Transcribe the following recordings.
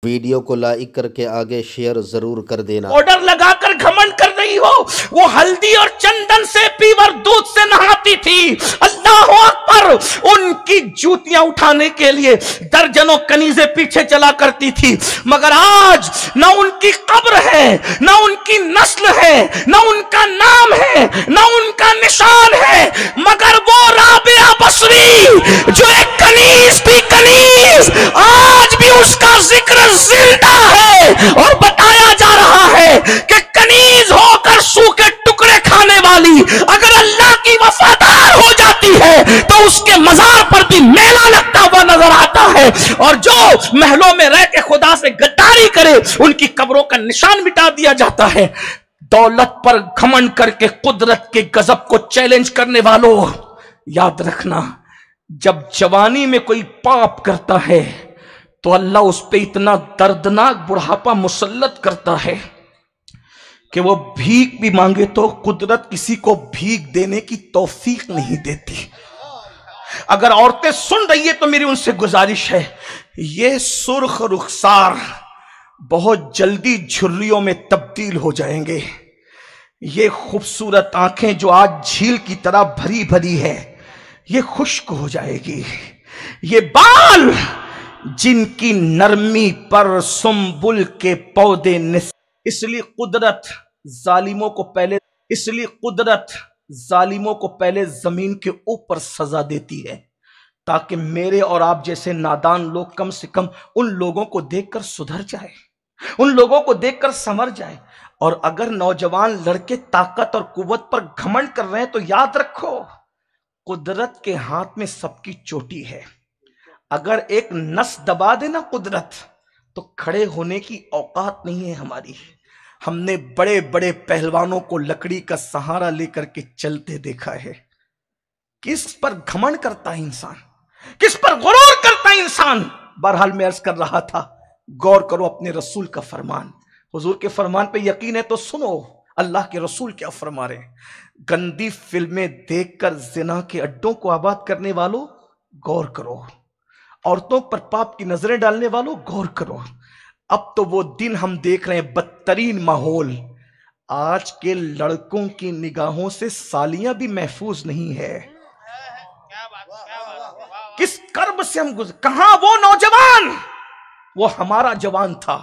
Video کو like کر کے آگے شیئر ضرور کر دینا۔ آرڈر لگا کر گھمنڈ کر رہی ہو، وہ ہلدی اور چندن سے پیور دودھ سے نہاتی تھی، اللہ اکبر، ان کی جوتیاں اٹھانے کے لیے درجنوں کنیزیں پیچھے چلا کرتی تھی، مگر آج نہ ان کی قبر ہے، نہ ان کی نسل ہے، نہ ان کا نام ہے، نہ ان کا نشان ہے، مگر وہ رابعہ بصری جو ایک کنیز تھی، کنیز آج بھی اس کا ذکر زندہ ہے، اور بتایا جا رہا ہے کہ کنیز ہو کر سوکھے ٹکڑے کھانے والی اگر اللہ کی وفادار ہو جاتی ہے تو اس کے مزار پر بھی میلہ لگتا ہوا نظر آتا ہے، اور جو محلوں میں رہ کے خدا سے غداری کرے ان کی قبروں کا نشان مٹا دیا جاتا ہے۔ دولت پر گھمنڈ کر کے قدرت کے غضب کو چیلنج کرنے والوں، یاد رکھنا جب جوانی میں کوئی پاپ کرتا ہے تو اللہ اس پہ اتنا دردناک بڑھاپا مسلط کرتا ہے کہ وہ بھیک بھی مانگے تو قدرت کسی کو بھیک دینے کی توفیق نہیں دیتی۔ اگر عورتیں سن رہی ہے تو میری ان سے گزارش ہے، یہ سرخ رخسار بہت جلدی جھریوں میں تبدیل ہو جائیں گے، یہ خوبصورت آنکھیں جو آج جھیل کی طرح بھری بھری ہے یہ خشک ہو جائے گی، یہ بال جن کی نرمی پر سنبل کے پودے اس لیے قدرت ظالموں کو پہلے زمین کے اوپر سزا دیتی ہے تاکہ میرے اور آپ جیسے نادان لوگ کم سے کم ان لوگوں کو دیکھ کر سدھر جائے، ان لوگوں کو دیکھ کر سنور جائے۔ اور اگر نوجوان لڑکے طاقت اور قوت پر گھمنڈ کر رہے ہیں تو یاد رکھو قدرت کے ہاتھ میں سب کی چوٹی ہے، اگر ایک نس دبا دے نا قدرت تو کھڑے ہونے کی اوقات نہیں ہے ہماری۔ ہم نے بڑے بڑے پہلوانوں کو لکڑی کا سہارا لے کر کے چلتے دیکھا ہے۔ کس پر گھمنڈ کرتا ہے انسان، کس پر غرور کرتا ہے انسان؟ بہرحال میں عرض کر رہا تھا غور کرو اپنے رسول کا فرمان، حضور کے فرمان پہ یقین ہے تو سنو اللہ کے رسول کیا فرما رہے ہیں۔ گندی فلمیں دیکھ کر زنا کے اڈوں کو آباد کرنے والوں غور کرو، عورتوں پر پاپ کی نظریں ڈالنے والوں غور کرو۔ اب تو وہ دن ہم دیکھ رہے ہیں، بدترین ماحول، آج کے لڑکوں کی نگاہوں سے سالیاں بھی محفوظ نہیں ہے۔ کس کرب سے ہم کہاں وہ نوجوان، وہ ہمارا جوان تھا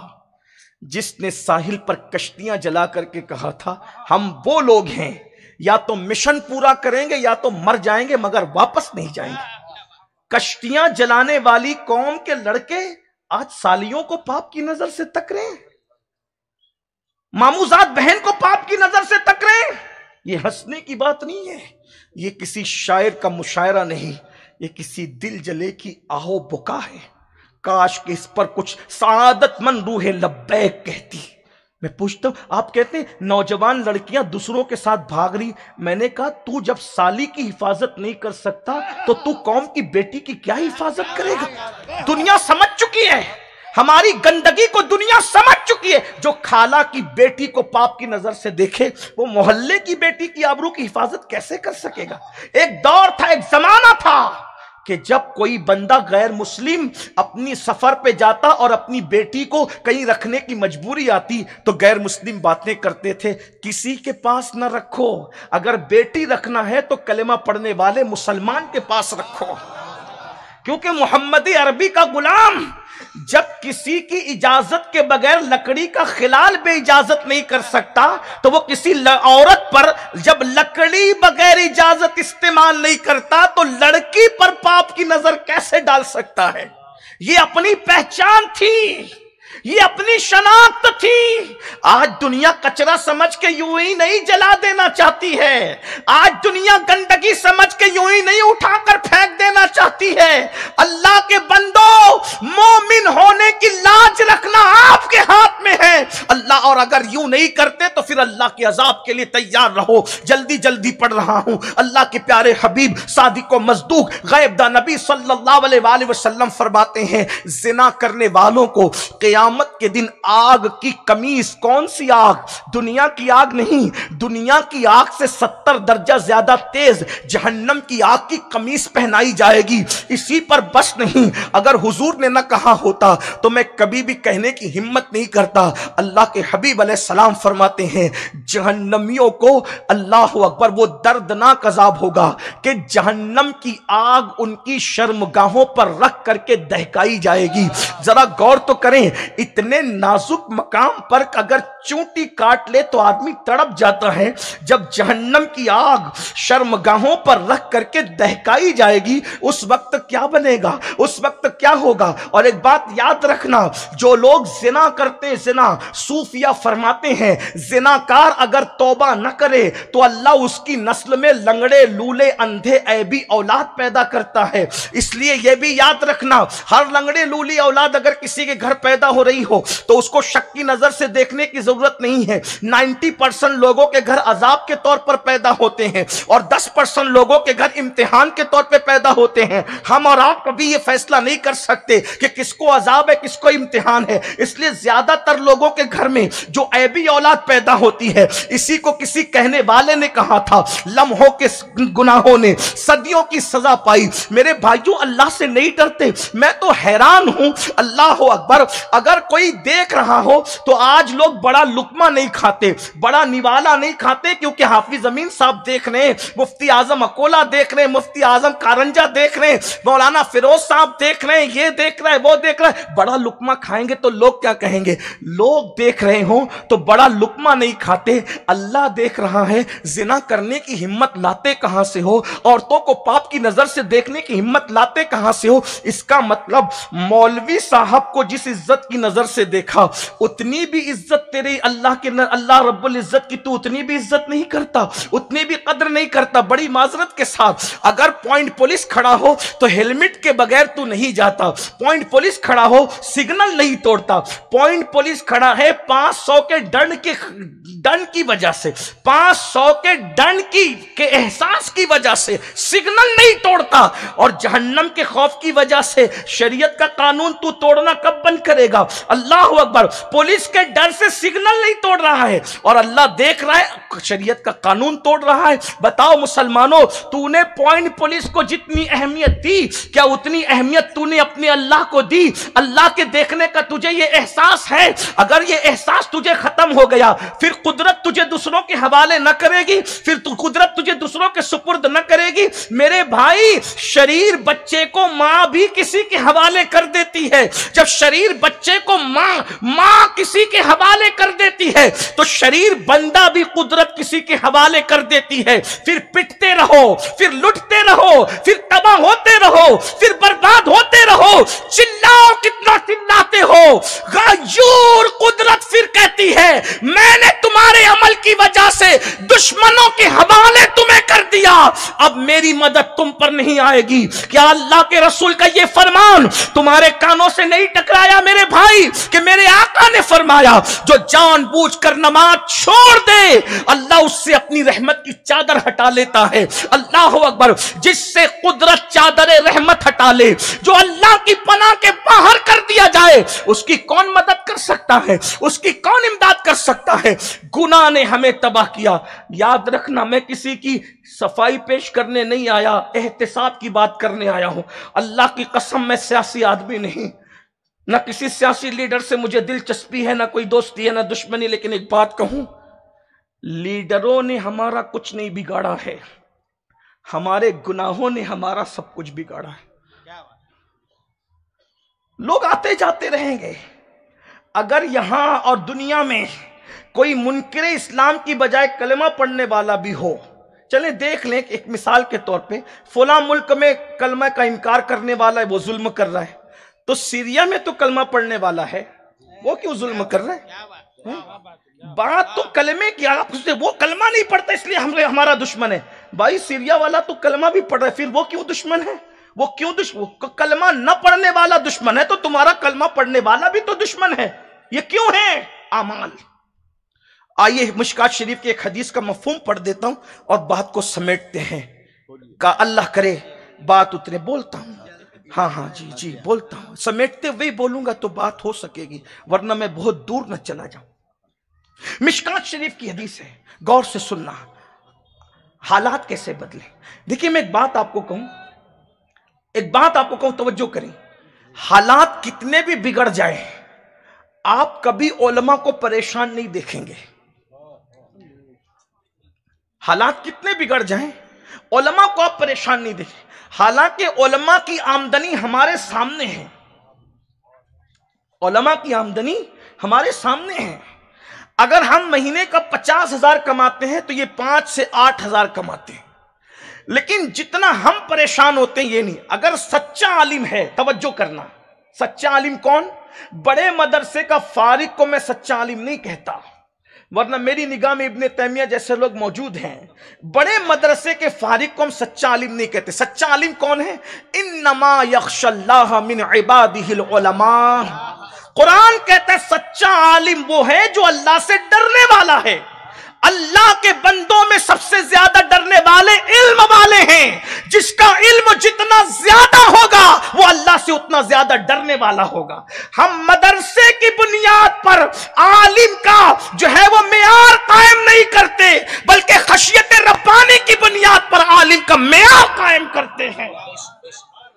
جس نے ساحل پر کشتیاں جلا کر کے کہا تھا ہم وہ لوگ ہیں یا تو مشن پورا کریں گے یا تو مر جائیں گے مگر واپس نہیں جائیں گے۔ کشتیاں جلانے والی قوم کے لڑکے آج سالیوں کو پاپ کی نظر سے تک رہے ہیں، ماموزاد بہن کو پاپ کی نظر سے تک رہے ہیں۔ یہ ہنسنے کی بات نہیں ہے، یہ کسی شاعر کا مشاعرہ نہیں، یہ کسی دل جلے کی آہو بکا ہے۔ کاش کہ اس پر کچھ سعادت مند روح لبیک کہتی۔ میں پوچھتا ہوں، آپ کہتے ہیں نوجوان لڑکیاں دوسروں کے ساتھ بھاگ رہی، میں نے کہا تو جب سالی کی حفاظت نہیں کر سکتا تو قوم کی بیٹی کی کیا حفاظت کرے گا؟ دنیا سمجھ چکی ہے، ہماری گندگی کو دنیا سمجھ چکی ہے۔ جو خالہ کی بیٹی کو پاپ کی نظر سے دیکھے وہ محلے کی بیٹی کی آبرو کی حفاظت کیسے کر سکے گا؟ ایک دور تھا، ایک زمانہ تھا کہ جب کوئی بندہ غیر مسلم اپنی سفر پہ جاتا اور اپنی بیٹی کو کہیں رکھنے کی مجبوری آتی تو غیر مسلم باتیں کرتے تھے کسی کے پاس نہ رکھو، اگر بیٹی رکھنا ہے تو کلمہ پڑھنے والے مسلمان کے پاس رکھو، کیونکہ محمدی عربی کا غلام جب کسی کی اجازت کے بغیر لکڑی کا خلال بے اجازت نہیں کر سکتا تو وہ کسی عورت پر جب لکڑی بغیر اجازت استعمال نہیں کرتا تو لڑکی پر پاپ کی نظر کیسے ڈال سکتا ہے؟ یہ اپنی پہچان تھی، یہ اپنی شناخت تھی۔ آج دنیا کچرا سمجھ کے یوں ہی نہیں جلا دینا چاہتی ہے، آج دنیا گندگی سمجھ کے یوں ہی نہیں اٹھا کر پھینک دینا چاہتی ہے۔ اللہ کے بندو، مومن ہونے کی لاج رکھنا آپ کے ہاتھ میں ہے۔ اللہ اور اور اگر یوں نہیں کرتے تو پھر اللہ کے عذاب کے لیے تیار رہو. جلدی جلدی پڑھ رہا ہوں. اللہ کے پیارے حبیب صادق و مصدوق غیب دا نبی صلی اللہ علیہ وآلہ وسلم فرماتے ہیں زنا کرنے والوں کو قیامت کے دن آگ کی قمیص، کون سی آگ؟ دنیا کی آگ نہیں، دنیا کی آگ سے 70 درجہ زیادہ تیز جہنم کی آگ کی قمیص پہنائی جائے گی. اسی پر بس نہیں، اگر حضور نے نہ کہا ہوتا تو میں کبھی بھی کہنے کی ہمت نہیں کرتا. اللہ کے حبیب علیہ السلام فرماتے ہیں جہنمیوں کو اللہ اکبر وہ دردناک عذاب ہوگا کہ جہنم کی آگ ان کی شرمگاہوں پر رکھ کر کے دہکائی جائے گی. ذرا غور تو کریں، اتنے نازک مقام پر اگر چونٹی کاٹ لے تو آدمی تڑپ جاتا ہے. جب جہنم کی آگ شرمگاہوں پر رکھ کر کے دہکائی جائے گی اس وقت کیا بنے گا، اس وقت کیا ہوگا؟ اور ایک بات یاد رکھنا، جو لوگ زنا کرتے، زنا صوفیہ فرماتے ہیں زناکار اگر توبہ نہ کرے تو اللہ اس کی نسل میں لنگڑے، لولے، اندھے، عیبی اولاد پیدا کرتا ہے. اس لیے یہ بھی یاد رکھنا ہر لنگڑے لولی اولاد اگر کسی کے گھر پیدا ہو رہی ہو تو اس کو شک کی نظر سے دیکھنے کی ضرورت نہیں ہے. 90% لوگوں کے گھر عذاب کے طور پر پیدا ہوتے ہیں اور 10% لوگوں کے گھر امتحان کے طور پہ پیدا ہوتے ہیں. ہم اور آپ کبھی یہ فیصلہ نہیں کر سکتے کہ کس کو عذاب ہے کس کو امتحان ہے. اس لیے زیادہ تر لوگوں کے گھر میں جو عیبی اولاد پیدا ہوتی ہے، اسی کو کسی کہنے والے نے کہا تھا لمحوں کے گناہوں نے صدیوں کی سزا پائی. میرے بھائیوں اللہ سے نہیں ڈرتے. میں تو حیران ہوں، اللہ اکبر، اگر کوئی دیکھ رہا ہو تو آج لوگ بڑا لقمہ نہیں کھاتے، بڑا نوالا نہیں کھاتے، کیونکہ حافظ امین صاحب دیکھ رہے ہیں، مفتی اعظم اکولا دیکھ رہے ہیں، مفتی اعظم کارنجہ دیکھ رہے ہیں، مولانا فیروز صاحب دیکھ رہے ہیں، یہ دیکھ رہے ہیں، وہ دیکھ رہے ہیں. بڑا لقمہ کھائیں گے تو لوگ کیا کہیں گے؟ لوگ دیکھ رہے ہوں تو بڑا لقمہ نہیں کھاتے. اللہ دیکھ رہا ہے. زنا کرنے کی ہمت لاتے کہاں سے ہو؟ عورتوں کو پاپ کی نظر سے دیکھنے کی ہمت لاتے کہاں سے ہو؟ اس کا مطلب مولوی صاحب کو جس عزت کی نظر سے دیکھا اتنی بھی عزت تیری اللہ رب العزت کی تو اتنی بھی عزت نہیں کرتا، اتنی بھی قدر نہیں کرتا. بڑی معذرت کے ساتھ اگر پوائنٹ پولیس کھڑا ہو تو ہیلمٹ کے بغیر تو نہیں جاتا، پوائنٹ پولیس کھڑا ہو سگنل نہیں توڑتا، پوائنٹ پولیس کھڑا ہے 500 کے ڈنڈ کی وجہ سے، 500 کے ڈنڈ کے احساس کی وجہ سے سگنل نہیں توڑتا. اور جہنم کے خوف کی وجہ سے شریعت کا قانون تو توڑنا کب بند کرے گا؟ اللہ اکبر. پولیس کے ڈر سے سگنل نہیں توڑ رہا ہے اور اللہ دیکھ رہا ہے شریعت کا قانون توڑ رہا ہے. بتاؤ مسلمانوں، تو نے پوائنٹ پولیس کو جتنی اہمیت دی کیا اتنی اہمیت تو نے اپنے اللہ کو دی؟ اللہ کے دیکھنے کا تجھے یہ احساس ہے؟ اگر یہ احساس تجھے ختم ہو گیا پھر قدرت تجھے دوسروں کے حوالے نہ کرے گی، پھر قدرت تجھے دوسروں کے سپرد نہ کرے گی. میرے بھائی شریر بچے کو ماں بھی کسی کے حوالے کر دیتی ہے. جب شریر بچے کو ماں کسی کے حوالے کر دیتی ہے تو شریر بندہ بھی قدرت کسی کے حوالے کر دیتی ہے. پھر پٹتے رہو، پھر لٹتے رہو، پھر تباہ ہوتے رہو، پھر برباد ہوتے رہو. چلاؤ کتنا چلاتے ہو. غیور قدرت پھر کہتی ہے میں نے تمہارے عمل کی وجہ سے دشمنوں کے حوالے تمہیں کر دیا، اب میری مدد تم پر نہیں آئے گی. کیا اللہ کے رسول کا یہ فرمان تمہارے کانوں سے نہیں ٹکرایا میرے بھائی کہ میرے آقا نے فرمایا جو جان بوجھ کر نماز چھوڑ دے اللہ اس سے اپنی رحمت کی چادر ہٹا لیتا ہے. اللہ اکبر. جس سے قدرت چادر رحمت ہٹا لے، جو اللہ کی پناہ کے باہر کر دیا جائے، اس کی کون مدد کر سکتا ہے؟ اس کی کون امداد کر سکتا ہے؟ گناہ نے ہمیں تباہ کیا. یاد رکھنا میں کسی کی صفائی پیش کرنے نہیں آیا، احتساب کی بات کرنے آیا ہوں. اللہ کی قسم میں سیاسی آدمی نہیں، نہ کسی سیاسی لیڈر سے مجھے دلچسپی ہے، نہ کوئی دوستی ہے، نہ دشمنی. لیکن ایک بات کہوں، لیڈروں نے ہمارا کچھ نہیں بگاڑا ہے، ہمارے گناہوں نے ہمارا سب کچھ بگاڑا ہے. لوگ آتے جاتے رہیں گے. اگر یہاں اور دنیا میں کوئی منکر اسلام کی بجائے کلمہ پڑھنے والا بھی ہو، چلیں دیکھ لیں کہ ایک مثال کے طور پہ فلاں ملک میں کلمہ کا انکار کرنے والا ہے، وہ ظلم کر رہا ہے، تو سیریا میں تو کلمہ پڑھنے والا ہے، وہ کیوں ظلم کر رہا ہے؟ بات تو کلمے کی، آپ سے وہ کلمہ نہیں پڑھتا اس لیے ہمارا دشمن ہے. بھائی سیریا والا تو کلمہ بھی پڑھ رہا ہے، پھر وہ کیوں دشمن ہے؟ وہ کیوں کلمہ نہ پڑھنے والا دشمن ہے تو تمہارا کلمہ پڑھنے والا بھی تو دشمن ہے. یہ کیوں ہے؟ اعمال. آئیے مشکات شریف کی ایک حدیث کا مفہوم پڑھ دیتا ہوں اور بات کو سمیٹتے ہیں. کہ اللہ کرے بات اتنے بولتا ہوں. ہاں جی بولتا ہوں. سمیٹتے ہوئے بولوں گا تو بات ہو سکے گی، ورنہ میں بہت دور نہ چلا جاؤں. مشکات شریف کی حدیث ہے، غور سے سننا. حالات کیسے بدلے. دیکھیں میں ایک بات آپ کو کہوں، توجہ کریں. حالات کتنے بھی بگڑ جائیں، آپ کبھی علماء کو پریشان نہیں دیکھیں گے. حالات کتنے بگڑ جائیں، علماء کو آپ پریشان نہیں دیکھیں. حالانکہ علماء کی آمدنی ہمارے سامنے ہے. علماء کی آمدنی ہمارے سامنے ہے. اگر ہم مہینے کا 50,000 کماتے ہیں تو یہ 5 سے 8,000 کماتے ہیں. لیکن جتنا ہم پریشان ہوتے ہیں یہ نہیں. اگر سچا عالم ہے، توجہ کرنا، سچا عالم کون؟ بڑے مدرسے کا فارغ کو میں سچا عالم نہیں کہتا، ورنہ میری نگاہ میں ابن تیمیہ جیسے لوگ موجود ہیں. بڑے مدرسے کے فارغ کو ہم سچا عالم نہیں کہتے. سچا عالم کون ہے؟ انما یخشی اللہ من عبادہ العلماء. قرآن کہتا ہے سچا عالم وہ ہے جو اللہ سے ڈرنے والا ہے. اللہ کے بندوں میں سب سے زیادہ ڈرنے والے علم والے ہیں. جس کا علم جتنا زیادہ ہوگا وہ اللہ سے اتنا زیادہ ڈرنے والا ہوگا. ہم مدرسے کی بنیاد پر عالم کا جو ہے وہ معیار قائم نہیں کرتے، بلکہ خشیت ربانی کی بنیاد پر عالم کا معیار قائم کرتے ہیں.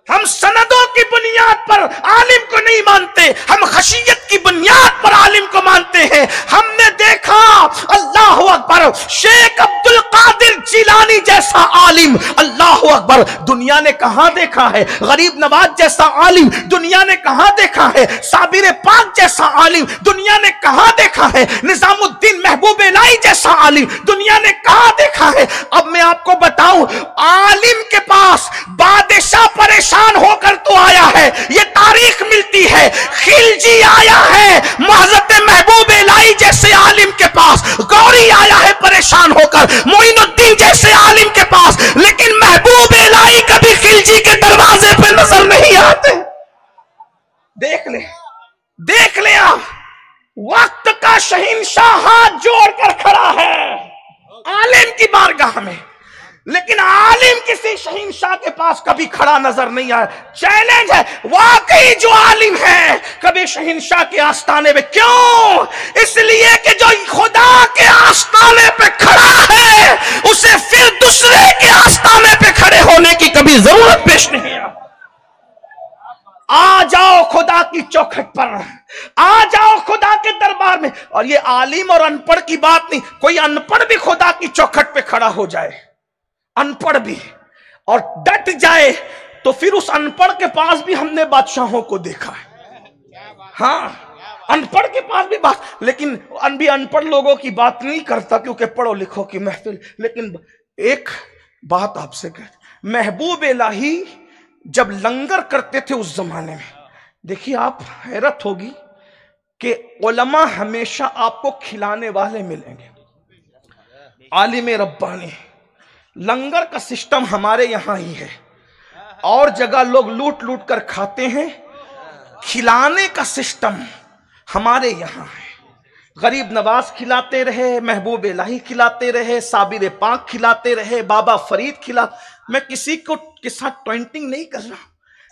ہم سندوں کی بنیاد پر عالم کو نہیں مانتے، ہم خشیت کی بنیاد پر عالم کو مانتے ہیں. ہم نے دیکھا اللہ اکبر شیخ عبد القادر جیلانی جیسا عالم، اللہ اکبر، دنیا نے کہاں دیکھا ہے. غریب نواز جیسا عالم دنیا نے کہاں دیکھا ہے. صابر پاک جیسا عالم دنیا نے کہاں دیکھا ہے. نظام الدین محبوب الہی جیسا عالم دنیا نے کہاں دیکھا ہے. اب میں آپ کو بتاؤں، عالم کے پاس بادشاہ پریشان ہو کر تو آیا ہے، یہ تاریخ ملتی ہے. خلجی آیا ہے حضرت محبوب الہی جیسے عالم کے پاس، گوری آیا ہے پریشان ہو کر معین الدین جیسے عالم کے پاس، لیکن محبوب الہی کبھی خلجی کے دروازے پہ نظر نہیں آتے. دیکھ لیں آپ، وقت کا شہنشاہ ہاتھ جوڑ کر کھڑا ہے عالم کی بارگاہ میں، لیکن عالم کسی شہنشاہ کے پاس کبھی کھڑا نظر نہیں آیا. چیلنج ہے، واقعی جو عالم ہے کبھی شہنشاہ کے آستانے پہ. کیوں؟ اس لیے کہ جو خدا کے آستانے پہ کھڑا ہے اسے پھر دوسرے کے آستانے پہ کھڑے ہونے کی کبھی ضرورت پیش نہیں آتی. آ جاؤ خدا کی چوکھٹ پر، آ جاؤ خدا کے دربار میں. اور یہ عالم اور ان پڑھ کی بات نہیں، کوئی ان پڑھ بھی خدا کی چوکھٹ پہ کھڑا ہو جائے، ان پڑھ بھی، اور ڈٹ جائے، تو پھر اس ان پڑھ کے پاس بھی ہم نے بادشاہوں کو دیکھا ہے. ہاں، ان پڑھ کے پاس بھی بات، لیکن ان پڑھ لوگوں کی بات نہیں کرتا کیونکہ پڑھو لکھو کی محفل. لیکن ایک بات آپ سے کہتے، محبوب الہی جب لنگر کرتے تھے اس زمانے میں، دیکھیے آپ حیرت ہوگی کہ علماء ہمیشہ آپ کو کھلانے والے ملیں گے. عالم ربانی، لنگر کا سسٹم ہمارے یہاں ہی ہے، اور جگہ لوگ لوٹ لوٹ کر کھاتے ہیں، کھلانے کا سسٹم ہمارے یہاں ہے. غریب نواز کھلاتے رہے، محبوب الہی کھلاتے رہے، صابر پاک کھلاتے رہے، بابا فرید میں کسی کو کے ساتھ ٹوینٹنگ نہیں کر رہا،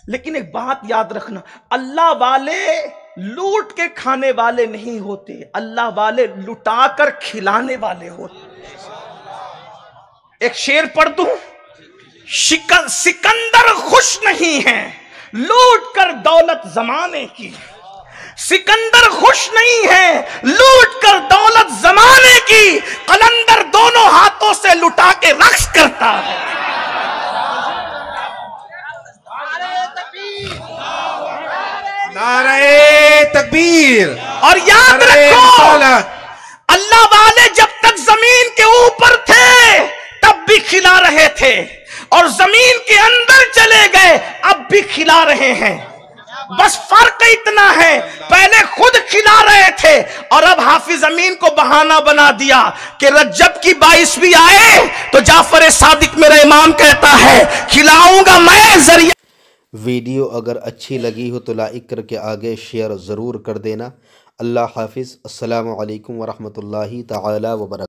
لیکن ایک بات یاد رکھنا، اللہ والے لوٹ کے کھانے والے نہیں ہوتے، اللہ والے لٹا کر کھلانے والے ہوتے. ایک شعر پڑھ دوں، سکندر خوش نہیں ہے لوٹ کر دولت زمانے کی. سکندر خوش نہیں ہے لوٹ کر دولت زمانے کی، قلندر دونوں ہاتھوں سے لٹا کے رقص کرتا ہے. نعرہ تکبیر. اور یاد رکھو، اللہ والے جب تک زمین کے اوپر تھے تب بھی کھلا رہے تھے، اور زمین کے اندر چلے گئے اب بھی کھلا رہے ہیں. بس فرق اتنا ہے، پہلے خود کھلا رہے تھے اور اب حافظ امین کو بہانہ بنا دیا کہ رجب کی 22 بھی آئے تو جعفر صادق میرا امام کہتا ہے کھلاؤں گا میں ذریعہ. ویڈیو اگر اچھی لگی ہو تو لائک کر کے آگے شیئر ضرور کر دینا. اللہ حافظ۔ السلام علیکم ورحمۃ اللہ تعالی وبرکاتہ۔